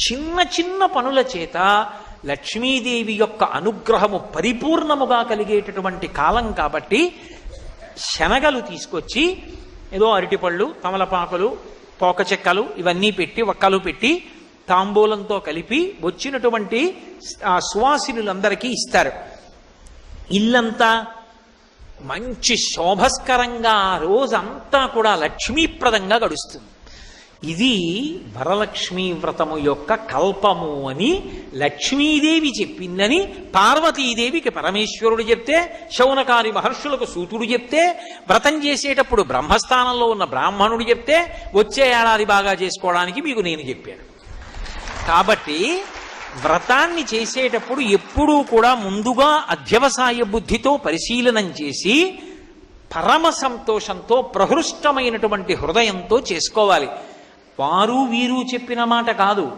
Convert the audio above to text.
చిన్న చిన్న పనుల చేత లక్ష్మీదేవి యొక్క అనుగ్రహము పరిపూర్ణముగా కలిగేటటువంటి కాలం కాబట్టి శనగలు తీసుకొచ్చి ఏదో అరటిపళ్ళు, తమలపాకులు, పోక చెక్కలు ఇవన్నీ పెట్టి, వక్కలు పెట్టి తాంబూలంతో కలిపి వచ్చినటువంటి ఆ సువాసినులందరికీ ఇస్తారు. ఇల్లంతా మంచి శోభస్కరంగా ఆ రోజంతా కూడా లక్ష్మీప్రదంగా గడుస్తుంది. ఇది వరలక్ష్మీ వ్రతము యొక్క కల్పము అని లక్ష్మీదేవి చెప్పిందని పార్వతీదేవికి పరమేశ్వరుడు చెప్తే, శౌనకాది మహర్షులకు సూతుడు చెప్తే, వ్రతం చేసేటప్పుడు బ్రహ్మస్థానంలో ఉన్న బ్రాహ్మణుడు చెప్తే, వచ్చే ఏడాది బాగా చేసుకోవడానికి మీకు నేను చెప్పాను. కాబట్టి వ్రతాన్ని చేసేటప్పుడు ఎప్పుడూ కూడా ముందుగా అధ్యవసాయ బుద్ధితో పరిశీలనం చేసి పరమ సంతోషంతో ప్రహృష్టమైనటువంటి హృదయంతో చేసుకోవాలి. వారు వీరు చెప్పిన మాట కాదు.